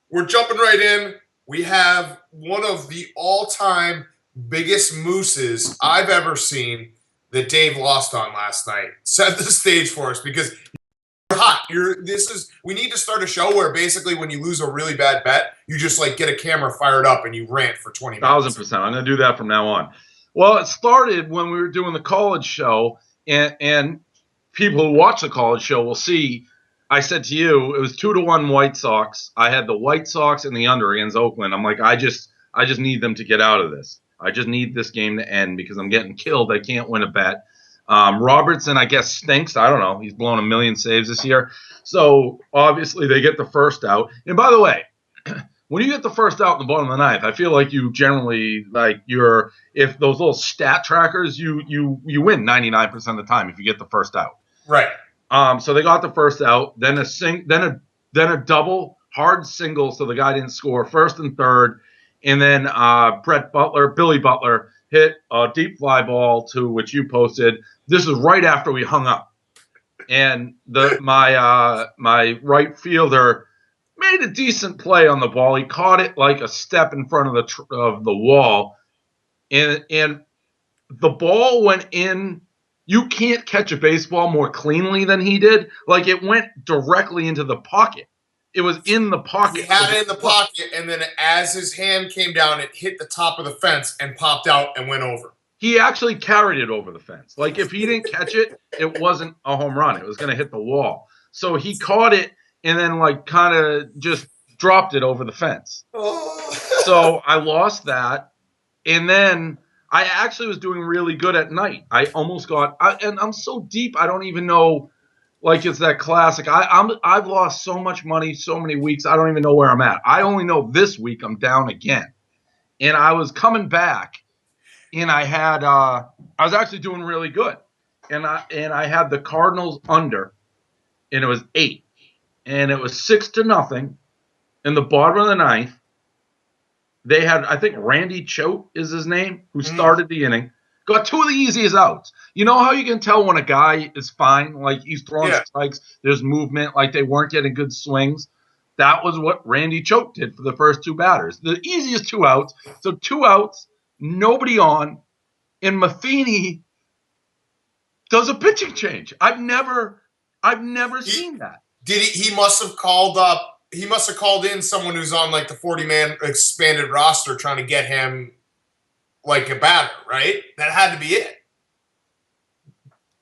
We're jumping right in. We have one of the all-time biggest mooses I've ever seen that Dave lost on last night. Set the stage for us because you're hot. We need to start a show where basically when you lose a really bad bet, you just like get a camera fired up and you rant for 20 minutes. 1,000%. I'm going to do that from now on. Well, it started when we were doing the college show, and people who watch the college show will see. I said to you, it was 2-1 White Sox. I had the White Sox and the under against Oakland. I'm like, I just need them to get out of this. I just need this game to end because I'm getting killed. I can't win a bet. Robertson, I guess, stinks. I don't know. He's blown a million saves this year. So obviously they get the first out. And by the way, when you get the first out in the bottom of the ninth, I feel like you generally if those little stat trackers, you win 99% of the time if you get the first out. Right. So they got the first out, then a double hard single, so the guy didn't score, first and third, and then Billy Butler hit a deep fly ball to which you posted. This is right after we hung up, and my right fielder made a decent play on the ball. He caught it like a step in front of the wall, and the ball went in. You can't catch a baseball more cleanly than he did. Like, it went directly into the pocket. It was in the pocket. He had it in the pocket, and then as his hand came down, it hit the top of the fence and popped out and went over. He actually carried it over the fence. Like, if he didn't catch it, it wasn't a home run. It was going to hit the wall. So he caught it and then, like, kind of just dropped it over the fence. So I lost that. And then I actually was doing really good at night. I almost got, and I'm so deep, I don't even know, like, it's that classic. I've lost so much money, so many weeks, I don't even know where I'm at. I only know this week I'm down again. And I was coming back, and I was actually doing really good. And I had the Cardinals under, and it was 8. And it was 6-0 in the bottom of the ninth. They had, I think, Randy Choate is his name, who started the inning. Got 2 of the easiest outs. You know how you can tell when a guy is fine? Like, he's throwing strikes, there's movement, like they weren't getting good swings. That was what Randy Choate did for the first 2 batters. The easiest 2 outs. So 2 outs, nobody on, and Matheny does a pitching change. I've never seen that. He must have called up. He must have called in someone who's on like the 40-man expanded roster trying to get him like a batter, right? That had to be it.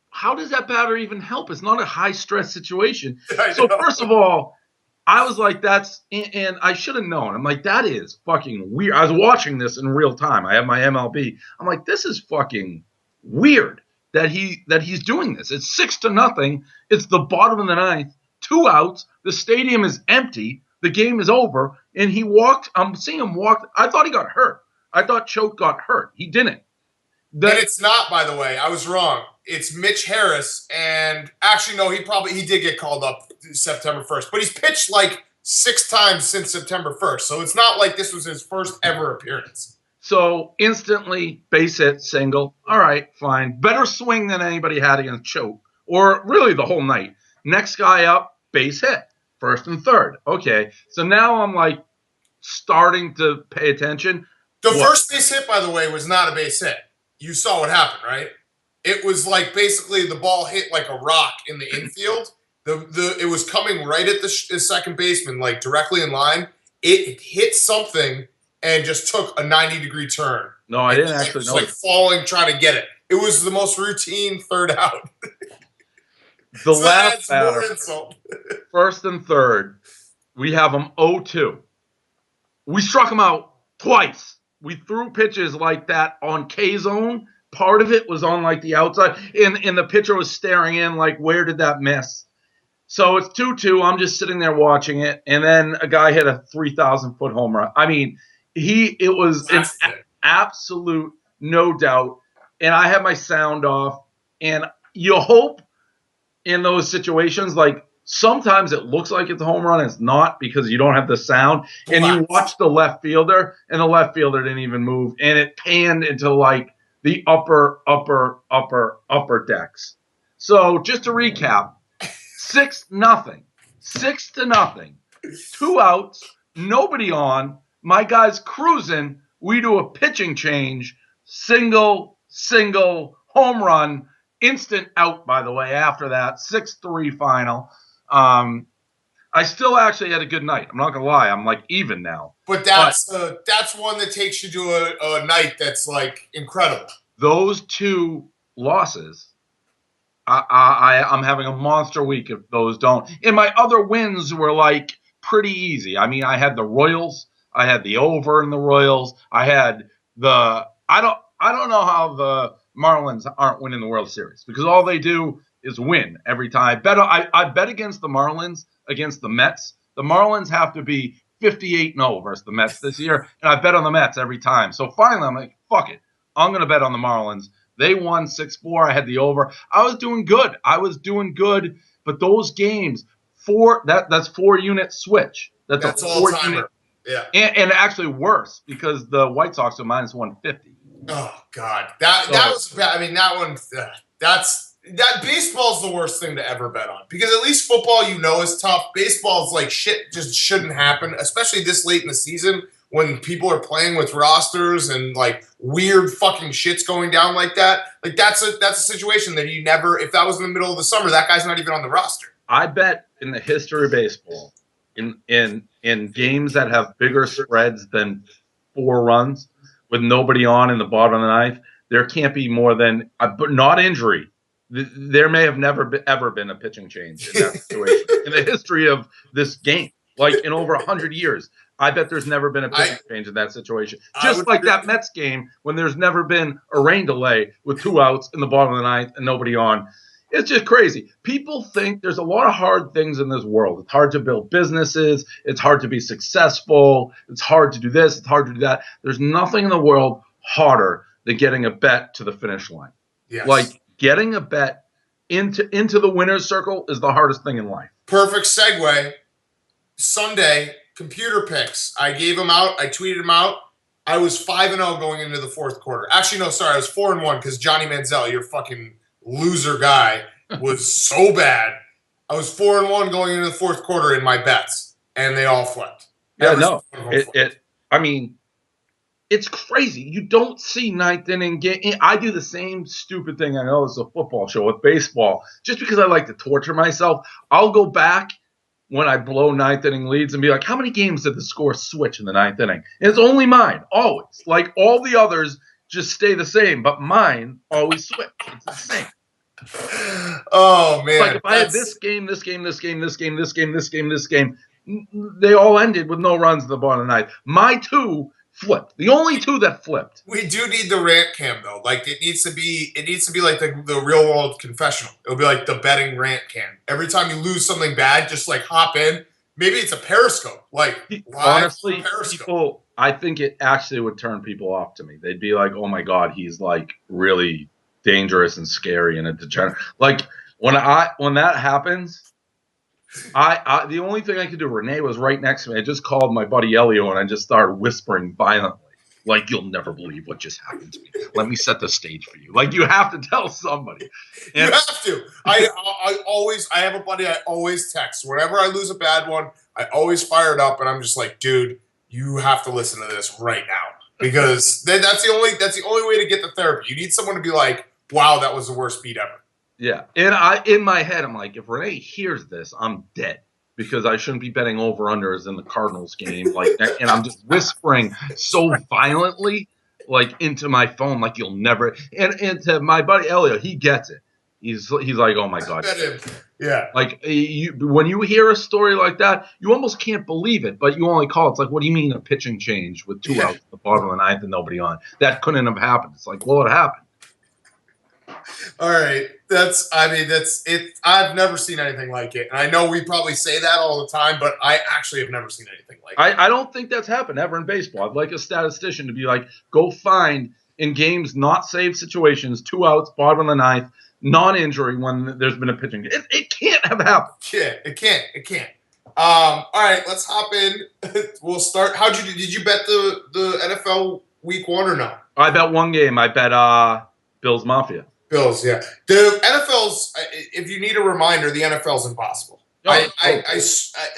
How does that batter even help? It's not a high-stress situation. So first of all, I was like, and I should have known. I'm like, that is fucking weird. I was watching this in real time. I have my MLB. I'm like, this is fucking weird that he's doing this. It's 6-0. It's the bottom of the ninth. 2 outs. The stadium is empty. The game is over. And he walked. I'm seeing him walk. I thought he got hurt. I thought Choate got hurt. He didn't. And it's not, by the way. I was wrong. It's Mitch Harris. And actually, no, he did get called up September 1st. But he's pitched like 6 times since September 1st. So it's not like this was his first ever appearance. So instantly, base hit, single. All right, fine. Better swing than anybody had against Choate. Or really the whole night. Next guy up, base hit, first and third. Okay, so now I'm like starting to pay attention. The first base hit, by the way, was not a base hit. You saw what happened, right? It was like basically the ball hit like a rock in the infield. It was coming right at the second baseman, like directly in line. It hit something and just took a 90-degree turn. No, I didn't actually know. Like falling, trying to get it. It was the most routine third out. The last batter, first and third, we have him 0-2. We struck him out twice. We threw pitches like that on K-zone. Part of it was on like the outside, and the pitcher was staring in like, where did that miss? So it's 2-2. I'm just sitting there watching it, and then a guy hit a 3,000-foot home run. I mean, it was an absolute no doubt. And I had my sound off, and you hope in those situations, like sometimes it looks like it's a home run, it's not because you don't have the sound. And you watch the left fielder, and the left fielder didn't even move, and it panned into like the upper decks. So just to recap, 6-0, 6-0, 2 outs, nobody on. My guy's cruising. We do a pitching change, single, home run, instant out, by the way, after that, 6-3 final. I still actually had a good night. I'm not going to lie. I'm like even now. But that's one that takes you to a night that's like incredible. Those two losses, I'm having a monster week if those don't. And my other wins were like pretty easy. I mean, I had the Royals. I had the over in the Royals. I had the I don't know how the Marlins aren't winning the World Series because all they do is win every time. I bet against the Marlins against the Mets. The Marlins have to be 58-0 versus the Mets this year, and I bet on the Mets every time. So finally, I'm like, fuck it. I'm going to bet on the Marlins. They won 6-4. I had the over. I was doing good. But those games, that's 4-unit switch. That's all timer. Yeah. And actually worse because the White Sox are minus 150. Oh God, that was bad. I mean, that one. Baseball's the worst thing to ever bet on because at least football, is tough. Baseball's like shit, just shouldn't happen, especially this late in the season when people are playing with rosters and like weird fucking shit's going down like that. Like that's a situation that you never. If that was in the middle of the summer, that guy's not even on the roster. I bet in the history of baseball, in games that have bigger spreads than 4 runs with nobody on in the bottom of the ninth, there can't be more than but not injury. There may have ever been a pitching change in that situation in the history of this game. Like in over 100 years, I bet there's never been a pitching change in that situation. Just like that Mets game when there's never been a rain delay with 2 outs in the bottom of the ninth and nobody on. It's just crazy. People think there's a lot of hard things in this world. It's hard to build businesses. It's hard to be successful. It's hard to do this. It's hard to do that. There's nothing in the world harder than getting a bet to the finish line. Yes. Like getting a bet into the winner's circle is the hardest thing in life. Perfect segue. Sunday, computer picks. I gave them out. I tweeted them out. I was 5-0 going into the fourth quarter. Actually, no, sorry. I was 4-1 because Johnny Manziel, your fucking loser guy, was so bad. I was 4-1 going into the fourth quarter in my bets, and they all flipped. I mean, it's crazy. You don't see ninth inning game. I do the same stupid thing. I know it's a football show with baseball. Just because I like to torture myself, I'll go back when I blow ninth inning leads and be like, how many games did the score switch in the ninth inning? And it's only mine, always. Like all the others just stay the same, but mine always switch. It's insane. Oh man! It's like if I had this game, they all ended with no runs at the bottom of the ninth. My 2 flipped. The only 2 that flipped. We do need the rant cam though. Like it needs to be like the real world confessional. It'll be like the betting rant cam. Every time you lose something bad, just like hop in. Maybe it's a Periscope. Like honestly, Periscope. people, I think it actually would turn people off to me. They'd be like, "Oh my God, he's like really dangerous and scary and a degenerate." Like when that happens, I the only thing I could do. Renee was right next to me. I just called my buddy Elio and I just started whispering violently, like, "You'll never believe what just happened to me. Let me set the stage for you." Like you have to tell somebody. And you have to. I have a buddy I always text. Whenever I lose a bad one, I always fire it up and I'm just like, dude, you have to listen to this right now. Because that's the only way to get the therapy. You need someone to be like, wow, that was the worst beat ever. Yeah. And in my head, I'm like, if Renee hears this, I'm dead. Because I shouldn't be betting over-unders in the Cardinals game. Like, and I'm just whispering so violently, like, into my phone, like you'll never. And to my buddy Elliot, he gets it. He's like, oh my God. Yeah. Like when you hear a story like that, you almost can't believe it, but you only call. It's like, what do you mean a pitching change with 2 outs at the bottom of the ninth and nobody on? That couldn't have happened. It's like, well, it happened. All right. That's it. I've never seen anything like it. And I know we probably say that all the time, but I actually have never seen anything like it. I don't think that's happened ever in baseball. I'd like a statistician to be like, go find in games, not saved situations, 2 outs, bottom of the ninth, non-injury when there's been a pitching. It can't have happened. Yeah, it can't. All right, let's hop in. We'll start. Did you bet the NFL week 1 or no? I bet one game. I bet Bills Mafia. Bills, yeah. The NFL's, if you need a reminder, the NFL's impossible. I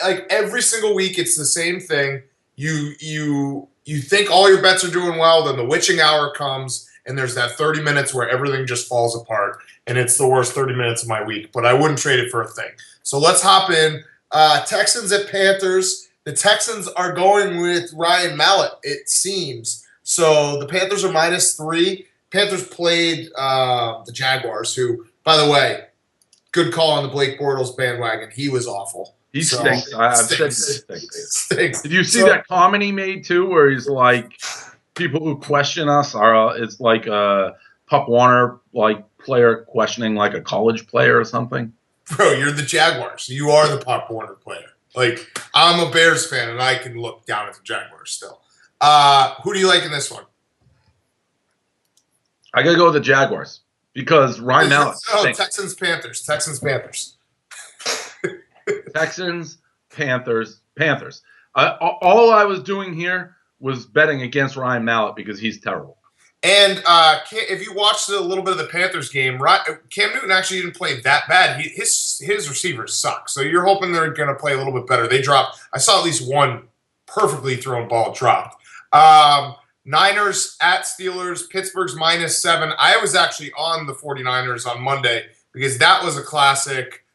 like every single week it's the same thing. you think all your bets are doing well, then the witching hour comes, and there's that 30 minutes where everything just falls apart, and it's the worst 30 minutes of my week. But I wouldn't trade it for a thing. So let's hop in. Texans at Panthers. The Texans are going with Ryan Mallett, it seems. So the Panthers are -3. Panthers played the Jaguars, who, by the way, good call on the Blake Bortles bandwagon. He was awful. He stinks. I've said he stinks. Did you see that comment he made too, where he's like, people who question us are it's like a Pop Warner like player questioning like a college player or something? Bro, you're the Jaguars. You are the Pop Warner player. Like, I'm a Bears fan, and I can look down at the Jaguars still. Who do you like in this one? I got to go with the Jaguars because Ryan Mallett stinks. Texans, Panthers. Texans, Panthers. Texans, Panthers. All I was doing here was betting against Ryan Mallett because he's terrible. And if you watched a little bit of the Panthers game, Cam Newton actually didn't play that bad. His receivers suck. So you're hoping they're going to play a little bit better. They dropped. I saw at least one perfectly thrown ball dropped. Niners at Steelers. Pittsburgh's -7. I was actually on the 49ers on Monday because that was a classic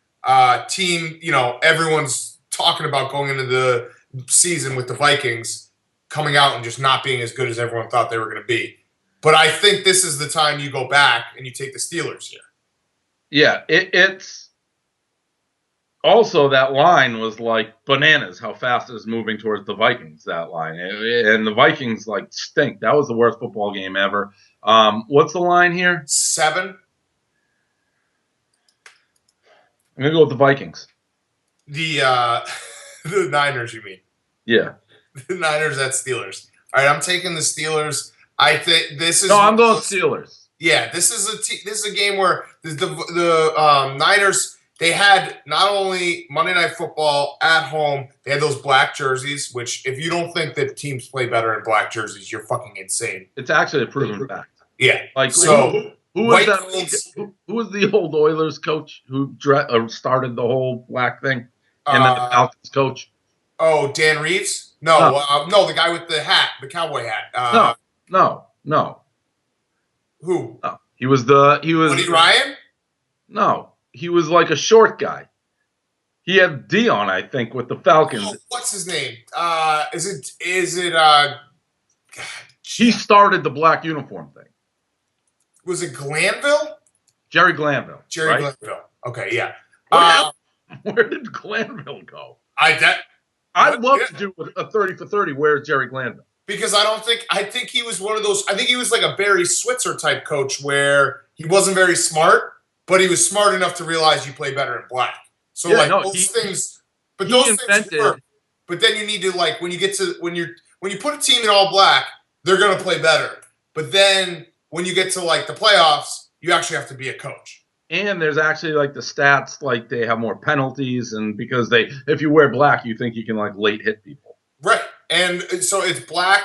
team. You know, everyone's talking about going into the season with the Vikings coming out and just not being as good as everyone thought they were going to be. But I think this is the time you go back and you take the Steelers here. Yeah, it's also that line was like bananas how fast it was moving towards the Vikings, that line. And the Vikings like stink. That was the worst football game ever. What's the line here? 7. I'm going to go with the Vikings. The Niners, you mean? Yeah. The Niners at Steelers. All right, I'm taking the Steelers. I think this is. No, I'm going Steelers. Yeah, this is a game where the Niners, they had not only Monday Night Football at home, they had those black jerseys. Which, if you don't think that teams play better in black jerseys, you're fucking insane. It's actually a proven fact. Yeah. Like so, who was that? Who was the old Oilers coach who started the whole black thing, and then the Falcons coach? Oh, Dan Reeves? No, the guy with the hat, the cowboy hat. No. Who? No. He was Woody Ryan? No. He was like a short guy. He had Dion, I think, with the Falcons. Oh, what's his name? Is it he started the black uniform thing. Was it Glanville? Jerry Glanville. Glanville. Okay, yeah. Where did Glanville go? I'd love to do a 30 for 30. Where's Jerry Glanville? Because I think he was one of those. I think he was like a Barry Switzer type coach where he wasn't very smart, but he was smart enough to realize you play better in black. So those things work. But then you need to when you put a team in all black, they're gonna play better. But then when you get to the playoffs, you actually have to be a coach. And there's actually the stats, they have more penalties, and because if you wear black, you think you can late hit people. Right. And so it's black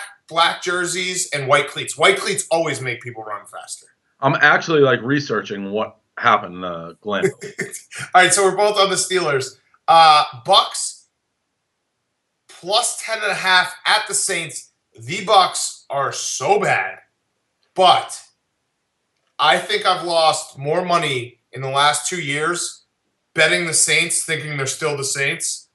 jerseys and white cleats. White cleats always make people run faster. I'm actually researching what happened to Glanville. All right, so we're both on the Steelers. Bucks +10.5 at the Saints. The Bucks are so bad, but I think I've lost more money in the last 2 years betting the Saints, thinking they're still the Saints.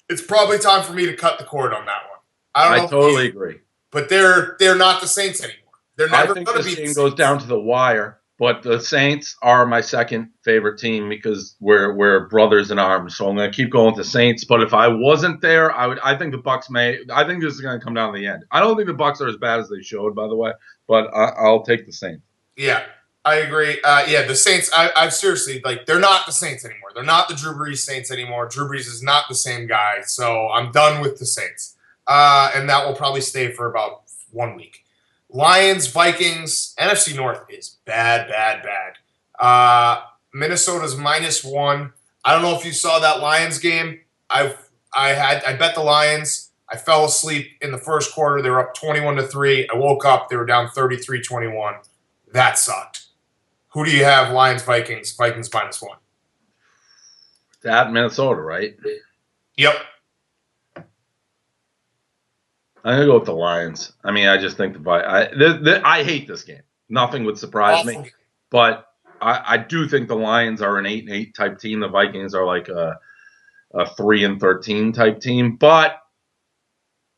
It's probably time for me to cut the cord on that one. I totally agree. But they're not the Saints anymore. They're never going to be. This game goes down to the wire, but the Saints are my second favorite team because we're brothers in arms. So I'm going to keep going with the Saints. But if I wasn't there, I think the Bucks may. I think this is going to come down to the end. I don't think the Bucks are as bad as they showed, by the way. But I'll take the Saints. Yeah. I agree. The Saints, I've seriously, they're not the Saints anymore. They're not the Drew Brees Saints anymore. Drew Brees is not the same guy. So I'm done with the Saints. And that will probably stay for about 1 week. Lions, Vikings, NFC North is bad. Minnesota's -1. I don't know if you saw that Lions game. I bet the Lions. I fell asleep in the first quarter. They were up 21-3. I woke up. They were down 33-21. That sucked. Who do you have? Lions, Vikings. Vikings -1. It's at Minnesota, right? Yep. I'm gonna go with the Lions. I mean, I just think I hate this game. Nothing would surprise me, Awful. but I do think the Lions are an 8-8 type team. The Vikings are like a 3-13 type team, but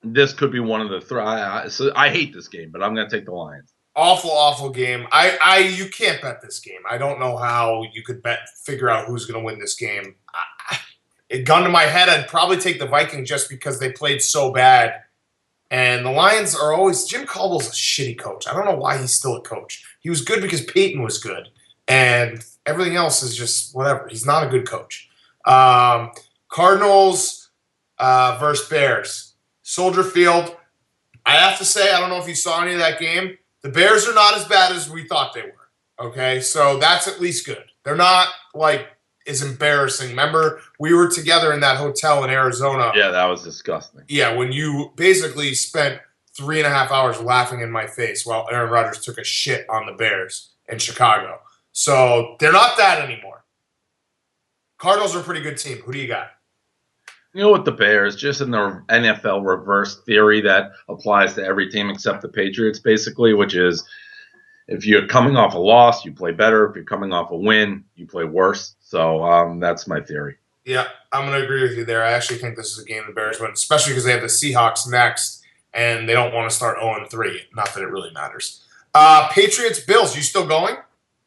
this could be one of the so I hate this game, but I'm going to take the Lions. Awful game. You can't bet this game. I don't know how you could figure out who's going to win this game. Gun to my head, I'd probably take the Vikings just because they played so bad. And the Lions are always, Jim Caldwell's a shitty coach. I don't know why he's still a coach. He was good because Peyton was good. And everything else is just whatever. He's not a good coach. Cardinals versus Bears. Soldier Field. I have to say, I don't know if you saw any of that game. The Bears are not as bad as we thought they were. Okay, so that's at least good. They're not like as embarrassing. Remember, we were together in that hotel in Arizona. Yeah, that was disgusting. Yeah, when you basically spent 3.5 hours laughing in my face while Aaron Rodgers took a shit on the Bears in Chicago. So they're not that anymore. Cardinals are a pretty good team. Who do you got? You know what, the Bears, just in the NFL reverse theory that applies to every team except the Patriots, basically, which is if you're coming off a loss, you play better. If you're coming off a win, you play worse. So that's my theory. Yeah, I'm going to agree with you there. I actually think this is a game the Bears win, especially because they have the Seahawks next, and they don't want to start 0-3. Not that it really matters. Patriots, Bills, you still going?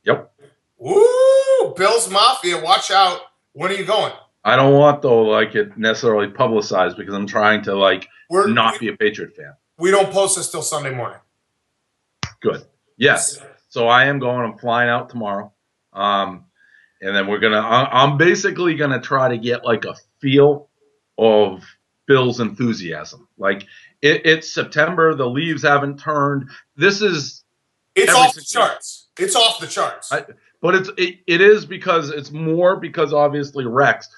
Yep. Woo! Bills Mafia, watch out. When are you going? I don't want, though, like it necessarily publicized because I'm trying to, like, not be a Patriot fan. We don't post this till Sunday morning. Good. Yes. So I am going. I'm flying out tomorrow. And then I'm basically going to try to get, like, a feel of Bills enthusiasm. Like, it's September. The leaves haven't turned. It's off the charts. It's off the charts. But it is because it's more because obviously Rex.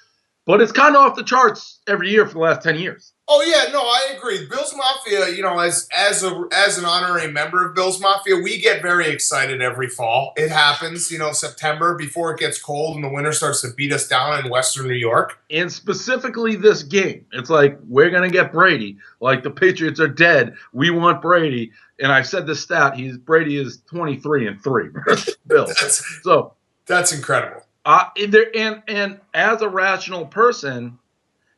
But it's kind of off the charts every year for the last 10 years. Oh, yeah, no, I agree. Bills Mafia, you know, as an honorary member of Bills Mafia, we get very excited every fall. It happens, you know, September before it gets cold and the winter starts to beat us down in Western New York. And specifically this game. It's like, we're going to get Brady. Like, the Patriots are dead. We want Brady. And I said this stat. Brady is 23-3 versus Bills. That's incredible. And as a rational person,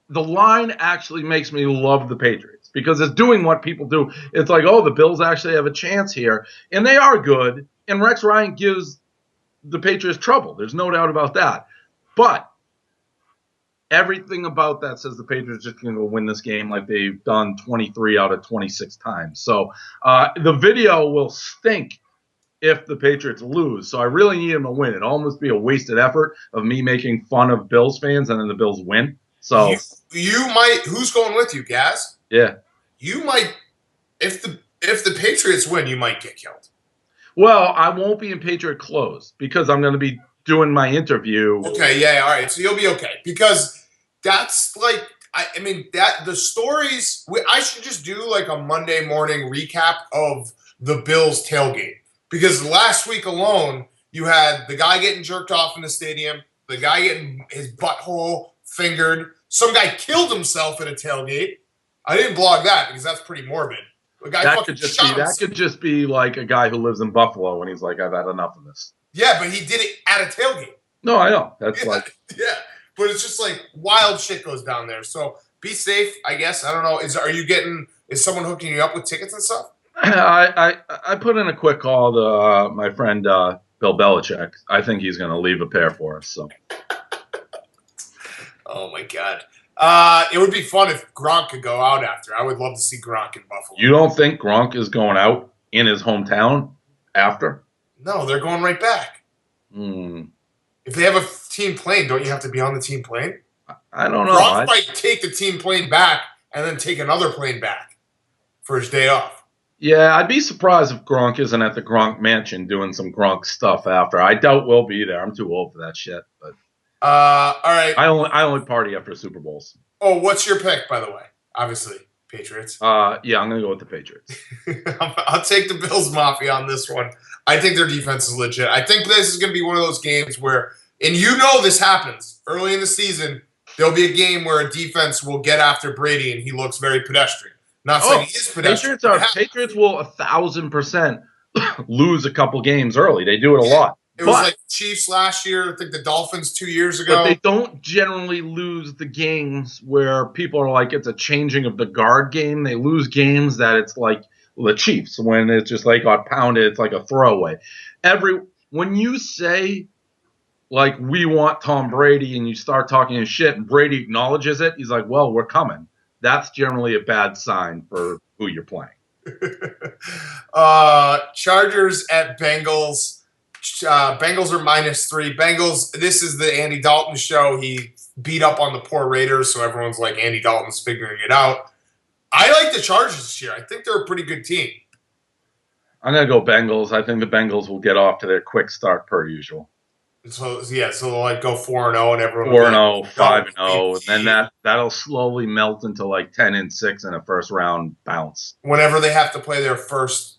the line actually makes me love the Patriots because it's doing what people do. It's like, oh, the Bills actually have a chance here, and they are good. And Rex Ryan gives the Patriots trouble. There's no doubt about that. But everything about that says the Patriots are just going to win this game like they've done 23 out of 26 times. So the video will stink if the Patriots lose. So I really need them to win. It'd almost be a wasted effort of me making fun of Bills fans and then the Bills win. So you might. Who's going with you, Gaz? Yeah. You might. If the Patriots win, you might get killed. Well, I won't be in Patriot clothes because I'm going to be doing my interview. Okay. Yeah. All right. So you'll be okay because that's like. I mean that the stories. I should just do like a Monday morning recap of the Bills tailgate. Because last week alone, you had the guy getting jerked off in the stadium, the guy getting his butthole fingered, some guy killed himself at a tailgate. I didn't blog that because that's pretty morbid. The guy that could just be like a guy who lives in Buffalo and he's like, I've had enough of this. Yeah, but he did it at a tailgate. No, I know. That's yeah, but it's just like wild shit goes down there. So be safe, I guess. I don't know. Is someone hooking you up with tickets and stuff? I put in a quick call to my friend Bill Belichick. I think he's going to leave a pair for us. So. Oh my God! It would be fun if Gronk could go out after. I would love to see Gronk in Buffalo. You don't think Gronk is going out in his hometown after? No, they're going right back. If they have a team plane, don't you have to be on the team plane? I don't know. Gronk might take the team plane back and then take another plane back for his day off. Yeah, I'd be surprised if Gronk isn't at the Gronk mansion doing some Gronk stuff after. I doubt we'll be there. I'm too old for that shit. But all right. I only party after Super Bowls. Oh, what's your pick, by the way? Obviously, Patriots. Yeah, I'm gonna go with the Patriots. I'll take the Bills Mafia on this one. I think their defense is legit. I think this is gonna be one of those games where, and you know this happens early in the season, there'll be a game where a defense will get after Brady and he looks very pedestrian. Not saying he is pedestrian. Patriots will 1,000% lose a couple games early. They do it a lot. It was like Chiefs last year. I think the Dolphins 2 years ago. But they don't generally lose the games where people are like, it's a changing of the guard game. They lose games that it's like the Chiefs when it's just like got pounded. It's like a throwaway. When you say like we want Tom Brady and you start talking his shit and Brady acknowledges it, he's like, well, we're coming. That's generally a bad sign for who you're playing. Chargers at Bengals. Bengals are -3. Bengals, this is the Andy Dalton show. He beat up on the poor Raiders, so everyone's like, Andy Dalton's figuring it out. I like the Chargers this year. I think they're a pretty good team. I'm going to go Bengals. I think the Bengals will get off to their quick start per usual. So they'll like go 4-0 and everyone 4-0, 5-0, and then that'll slowly melt into like 10-6 in a first round bounce. Whenever they have to play their first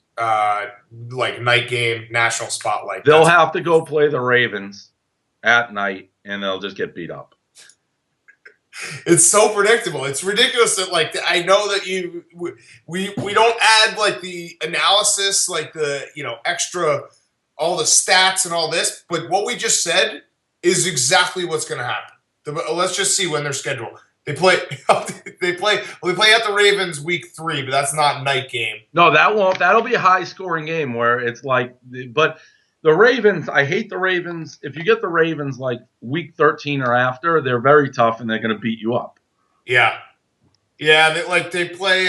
like night game national spotlight, they'll have to go play the Ravens at night and they'll just get beat up. It's so predictable. It's ridiculous that like I know that we don't add like the analysis, like the extra all the stats and all this, but what we just said is exactly what's going to happen. Let's just see when they're scheduled. They play at the Ravens week 3, but that's not night game. No, that won't. That'll be a high scoring game where it's like, but the Ravens, I hate the Ravens. If you get the Ravens like week 13 or after, they're very tough and they're going to beat you up. Yeah. Yeah. They play,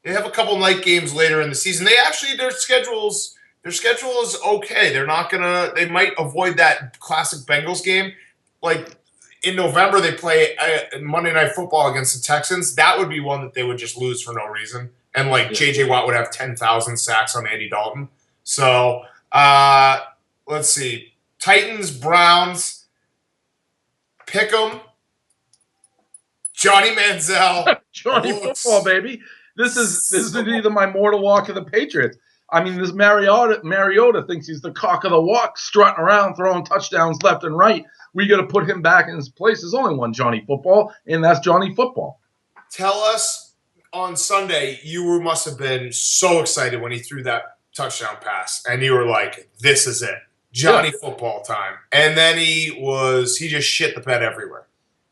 they have a couple night games later in the season. Their schedule is okay. They might avoid that classic Bengals game. Like, in November, they play Monday Night Football against the Texans. That would be one that they would just lose for no reason. And, J.J. Watt would have 10,000 sacks on Andy Dalton. So, let's see. Titans, Browns, Pick'em, Johnny Manziel. Johnny Football, baby. This is either my mortal walk of the Patriots. I mean, this Mariota thinks he's the cock of the walk, strutting around, throwing touchdowns left and right. We got to put him back in his place. There's only one Johnny Football, and that's Johnny Football. Tell us on Sunday, you must have been so excited when he threw that touchdown pass, and you were like, this is it. Johnny Football time. And then he just shit the bed everywhere.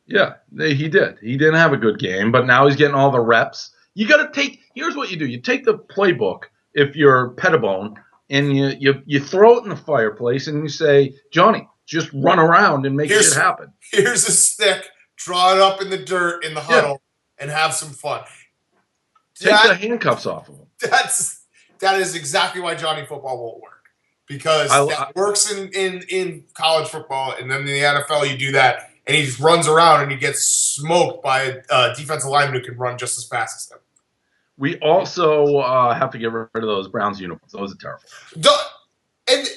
Yeah, he did. He didn't have a good game, but now he's getting all the reps. You got to here's what you do. You take the playbook, if you're Pettibone, and you throw it in the fireplace, and you say, Johnny, just run around and make shit happen. Here's a stick. Draw it up in the dirt in the huddle and have some fun. Take the handcuffs off of him. That is exactly why Johnny Football won't work. Because that works in college football, and then in the NFL you do that, and he just runs around and he gets smoked by a defensive lineman who can run just as fast as him. We also have to get rid of those Browns uniforms. Those are terrible. And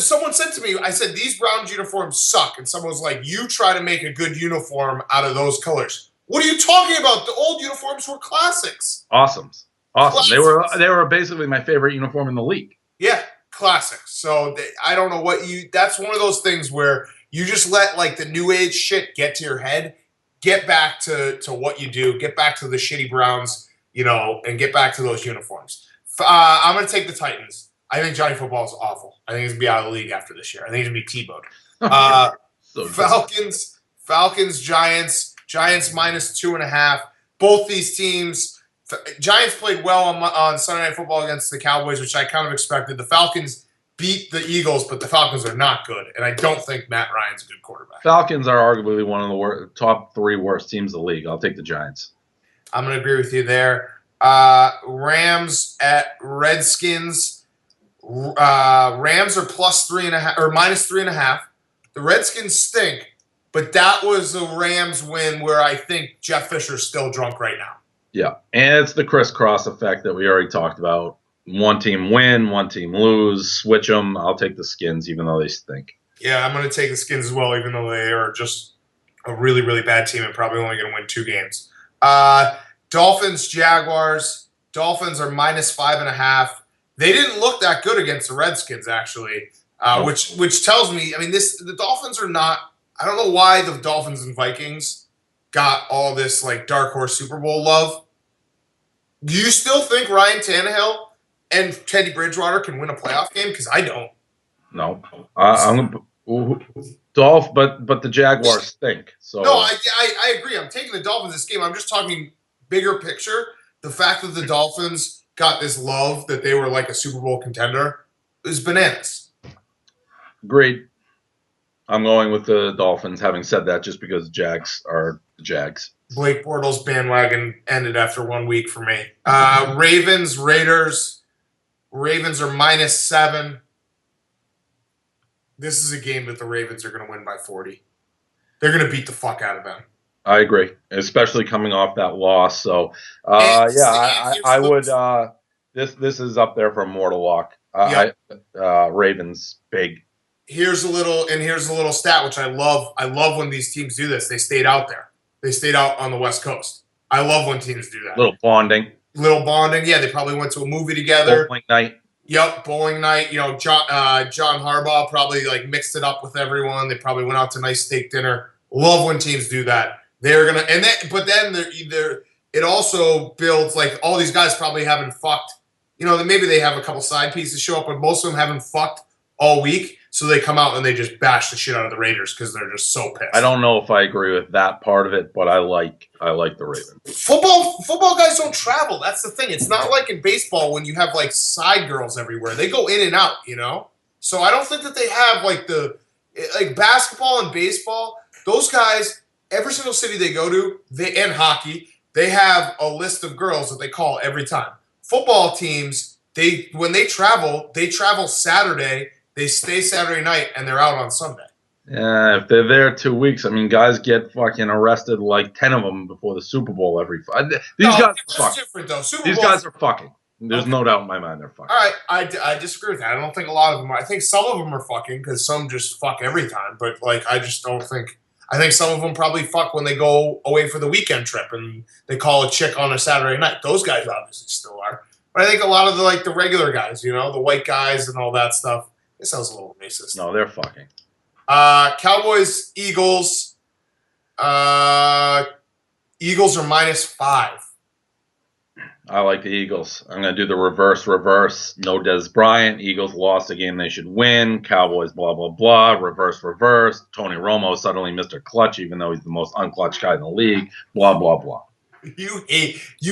someone said to me, I said, these Browns uniforms suck. And someone was like, you try to make a good uniform out of those colors. What are you talking about? The old uniforms were classics. Awesome. Classics. They were basically my favorite uniform in the league. Yeah, classics. So I don't know that's one of those things where you just let like the new age shit get to your head. Get back to what you do. Get back to the shitty Browns, and get back to those uniforms. I'm going to take the Titans. I think Johnny Football is awful. I think he's going to be out of the league after this year. I think he's going to be T-bowed. Falcons, Giants. Giants -2.5. Both these teams. Giants played well on Sunday Night Football against the Cowboys, which I kind of expected. The Falcons beat the Eagles, but the Falcons are not good. And I don't think Matt Ryan's a good quarterback. Falcons are arguably one of the top 3 worst teams in the league. I'll take the Giants. I'm going to agree with you there. Rams at Redskins. Rams are +3.5 or -3.5. The Redskins stink, but that was the Rams win where I think Jeff Fisher's still drunk right now. Yeah, and it's the crisscross effect that we already talked about. One team win, one team lose, switch them. I'll take the Skins even though they stink. Yeah, I'm going to take the Skins as well, even though they are just a really, really bad team and probably only going to win 2 games. Dolphins, Jaguars. Dolphins are -5.5. They didn't look that good against the Redskins, actually, which tells me, the Dolphins are not – I don't know why the Dolphins and Vikings got all this, like, dark horse Super Bowl love, Do you still think Ryan Tannehill and Teddy Bridgewater can win a playoff game? Because I don't. No, I'm Dolph, but the Jaguars stink. So No, I agree. I'm taking the Dolphins this game. I'm just talking bigger picture. The fact that the Dolphins got this love that they were like a Super Bowl contender is bananas. Great. I'm going with the Dolphins. Having said that, just because Jags are the Jags. Blake Bortles bandwagon ended after 1 week for me. Ravens, Raiders. Ravens are -7. This is a game that the Ravens are going to win by 40. They're going to beat the fuck out of them. I agree, especially coming off that loss. So, I would. This is up there for mortal lock. Ravens big. Here's a little stat which I love. I love when these teams do this. They stayed out there. They stayed out on the West Coast. I love when teams do that. Little bonding. Yeah, they probably went to a movie together. Bowling night. Yep, bowling night. You know, John Harbaugh probably like mixed it up with everyone. They probably went out to nice steak dinner. Love when teams do that. They're gonna, but then it also builds like all these guys probably haven't fucked. You know, maybe they have a couple side pieces show up, but most of them haven't fucked all week. So they come out and they just bash the shit out of the Raiders because they're just so pissed. I don't know if I agree with that part of it, but I like the Ravens. Football guys don't travel. That's the thing. It's not like in baseball when you have like side girls everywhere. They go in and out, you know? So I don't think that they have like basketball and baseball. Those guys, every single city they go to, and hockey, they have a list of girls that they call every time. Football teams, when they travel Saturday. They stay Saturday night and they're out on Sunday. Yeah, if they're there 2 weeks, I mean, guys get fucking arrested like 10 of them before the Super Bowl every. These guys are fucking. Different though. These guys are fucking. There's no doubt in my mind they're fucking. All right, I disagree with that. I don't think a lot of them are. I think some of them are fucking because some just fuck every time. But like, I just don't think. I think some of them probably fuck when they go away for the weekend trip and they call a chick on a Saturday night. Those guys obviously still are. But I think a lot of the regular guys, you know, the white guys and all that stuff. It sounds a little racist. No, they're fucking. Cowboys, Eagles. Eagles are -5. I like the Eagles. I'm going to do the reverse. No Dez Bryant. Eagles lost a game they should win. Cowboys, blah, blah, blah. Reverse. Tony Romo suddenly Mr. Clutch, even though he's the most unclutched guy in the league. Blah, blah, blah. You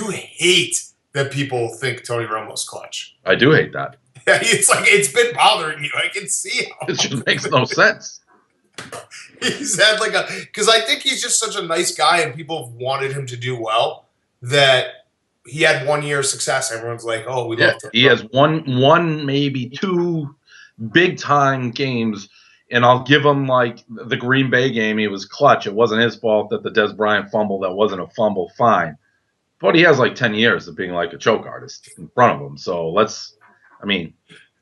hate that people think Tony Romo's clutch. I do hate that. Yeah, it's like it's been bothering you. I can see how. It just makes no sense. He's had because I think he's just such a nice guy and people have wanted him to do well that he had 1 year of success. Everyone's like, oh, we love him. He has one, maybe two big time games, and I'll give him like the Green Bay game. He was clutch. It wasn't his fault that the Dez Bryant fumble that wasn't a fumble. Fine. But he has like 10 years of being like a choke artist in front of him. So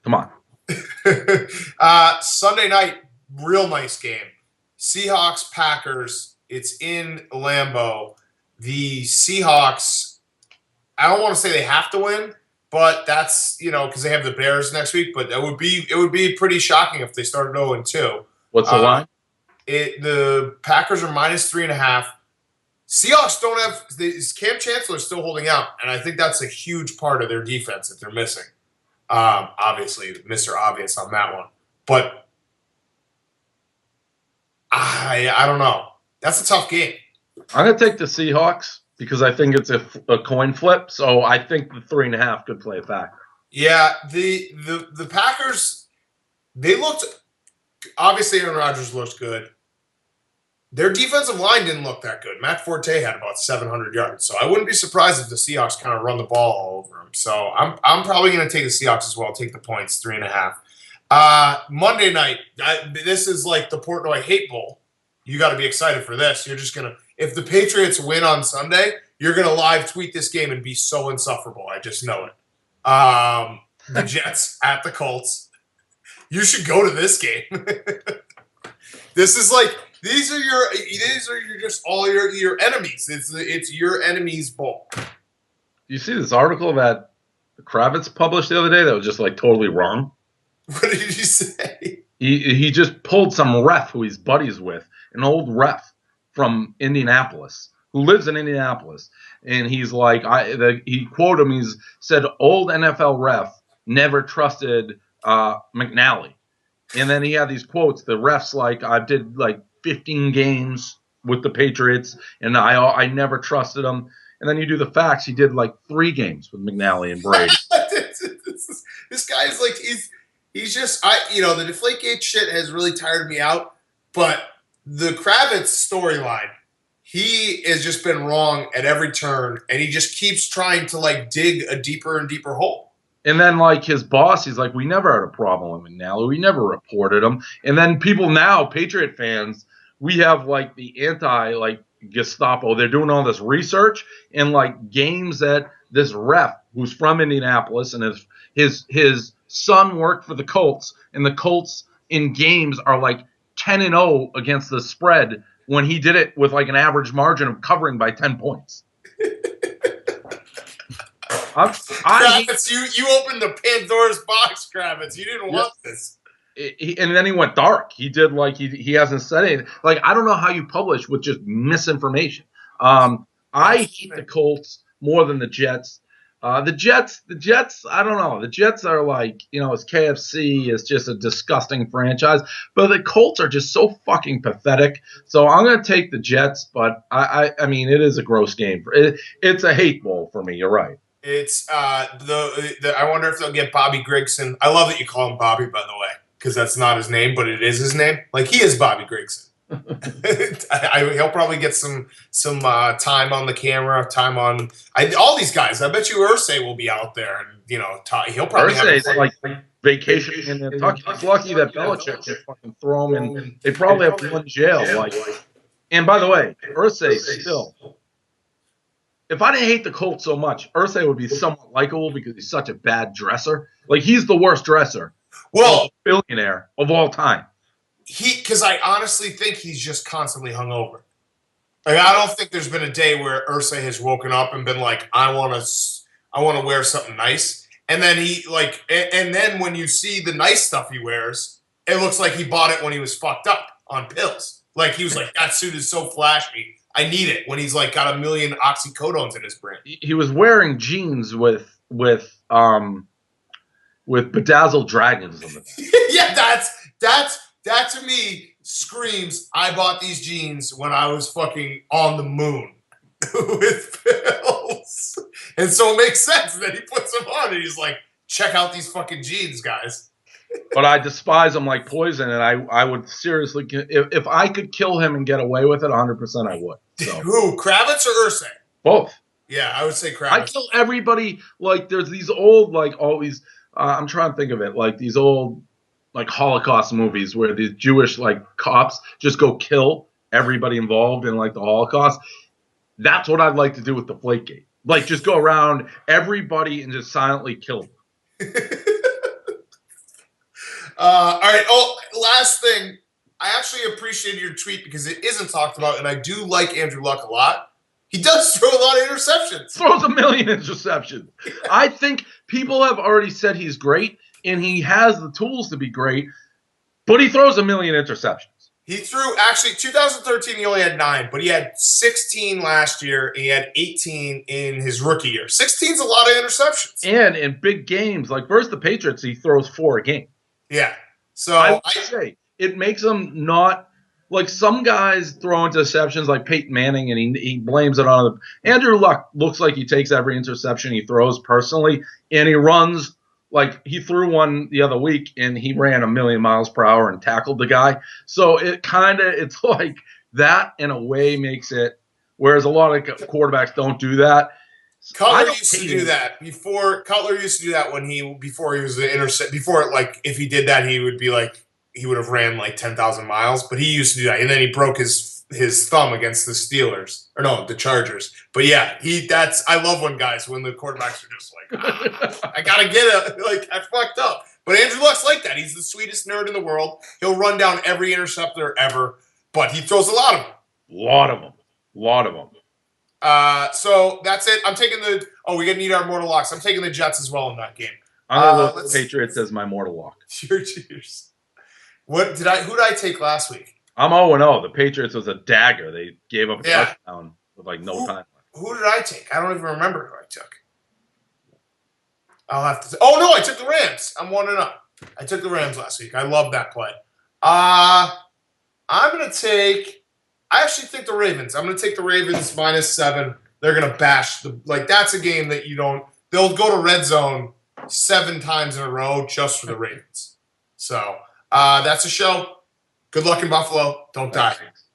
come on. Sunday night, real nice game. Seahawks, Packers. It's in Lambeau. The Seahawks, I don't want to say they have to win, but that's, because they have the Bears next week, but it would be pretty shocking if they started 0-2. What's the line? The Packers are -3.5. Seahawks don't have Cam Chancellor is still holding out, and I think that's a huge part of their defense that they're missing. Obviously, Mr. Obvious on that one. But I don't know. That's a tough game. I'm going to take the Seahawks because I think it's a coin flip. So I think the 3.5 could play a factor. Yeah, the Packers, they looked – obviously Aaron Rodgers looked good. Their defensive line didn't look that good. Matt Forte had about 700 yards. So I wouldn't be surprised if the Seahawks kind of run the ball all over him. So I'm probably going to take the Seahawks as well. Take the points, 3.5. Monday night, this is like the Portnoy Hate Bowl. You got to be excited for this. You're just going to – if the Patriots win on Sunday, you're going to live tweet this game and be so insufferable. I just know it. The Jets at the Colts. You should go to this game. This is like – These are just all your enemies. It's your enemies' bowl. You see this article that Kravitz published the other day that was just like totally wrong? What did you say? He just pulled some ref who he's buddies with, an old ref from Indianapolis, who lives in Indianapolis, and he's like, he quoted him. He's said, "Old NFL ref never trusted McNally," and then he had these quotes. The refs like, "I did like 15 games with the Patriots, and I never trusted him." And then you do the facts. He did like 3 games with McNally and Brady. This guy is like he's just the Deflategate shit has really tired me out, but the Kravitz storyline, he has just been wrong at every turn, and he just keeps trying to like dig a deeper and deeper hole. And then like his boss, he's like, "We never had a problem with McNally. We never reported him." And then people now, Patriot fans, we have like the anti like Gestapo. They're doing all this research and like games that this ref who's from Indianapolis and his son worked for the Colts, and the Colts in games are like 10-0 against the spread when he did it with like an average margin of covering by 10 points. Kravitz, you opened the Pandora's box, Kravitz. You didn't want this. And then he went dark. He did like he hasn't said anything. Like, I don't know how you publish with just misinformation. I hate the Colts more than the Jets. The Jets, I don't know. The Jets are like, it's KFC. It's just a disgusting franchise. But the Colts are just so fucking pathetic. So I'm going to take the Jets, but I mean, it is a gross game. It's a hate bowl for me. You're right. It's I wonder if they'll get Bobby Grigson. I love that you call him Bobby, by the way, because that's not his name, but it is his name. Like, he is Bobby Grigson. He'll probably get some time on the camera, all these guys. I bet you Irsay will be out there, and he'll probably Irsay's like vacation in Kentucky. He's lucky that Belichick can fucking throw him, and they probably have one jail. Like, and by the way, Irsay still. If I didn't hate the Colts so much, Irsay would be somewhat likable because he's such a bad dresser. Like, he's the worst dresser. Well, billionaire of all time. Because I honestly think he's just constantly hungover. Like, I don't think there's been a day where Irsay has woken up and been like, I want to wear something nice. And then and then when you see the nice stuff he wears, it looks like he bought it when he was fucked up on pills. Like, he was like, that suit is so flashy, I need it, when he's like got a million oxycodones in his brain. He was wearing jeans with bedazzled dragons on the Yeah, that to me screams, I bought these jeans when I was fucking on the moon with pills. And so it makes sense that he puts them on and he's like, check out these fucking jeans, guys. But I despise him like poison, and I would seriously, if I could kill him and get away with it, 100% I would. So. Who, Kravitz or Irsay? Both. Yeah, I would say Kravitz. I kill everybody. Like, there's these old, like, always, I'm trying to think of it, like these old, like, Holocaust movies where these Jewish, like, cops just go kill everybody involved in, like, the Holocaust. That's what I'd like to do with the Deflategate. Like, just go around everybody and just silently kill them. All right. Oh, last thing. I actually appreciated your tweet because it isn't talked about, and I do like Andrew Luck a lot. He does throw a lot of interceptions. Throws a million interceptions. Yeah. I think people have already said he's great, and he has the tools to be great, but he throws a million interceptions. He threw, actually, 2013 he only had 9, but he had 16 last year, and he had 18 in his rookie year. 16's a lot of interceptions. And in big games, like versus the Patriots, he throws 4 a game. Yeah. So I would say it makes him not like some guys throw interceptions like Peyton Manning, and he blames it on them. Andrew Luck looks like he takes every interception he throws personally, and he runs like he threw one the other week and he ran 1,000,000 miles per hour and tackled the guy. So it's like that in a way makes it, whereas a lot of quarterbacks don't do that. Cutler used to do that before he was the intercept. Before, like, if he did that, he would have ran like 10,000 miles. But he used to do that, and then he broke his thumb against the Steelers, or no, the Chargers. But yeah, I love when the quarterbacks are just like, I gotta get it. Like, I fucked up. But Andrew Luck's like that. He's the sweetest nerd in the world. He'll run down every interceptor ever, but he throws a lot of them. Lot of them. So that's it. I'm taking we're gonna need our mortal locks. I'm taking the Jets as well in that game. I'm gonna look at the Patriots as my mortal lock. Cheers. Who did I take last week? I'm 0-0. The Patriots was a dagger. They gave up a touchdown with like no time left. Who did I take? I don't even remember who I took. I'll have to. Oh no, I took the Rams. I'm 1-0. I took the Rams last week. I love that play. I'm gonna take. I actually think the Ravens. I'm gonna take the Ravens -7. They're gonna bash the that's a game that you don't. They'll go to red zone 7 times in a row just for the Ravens. So that's a show. Good luck in Buffalo. Don't die. Thanks.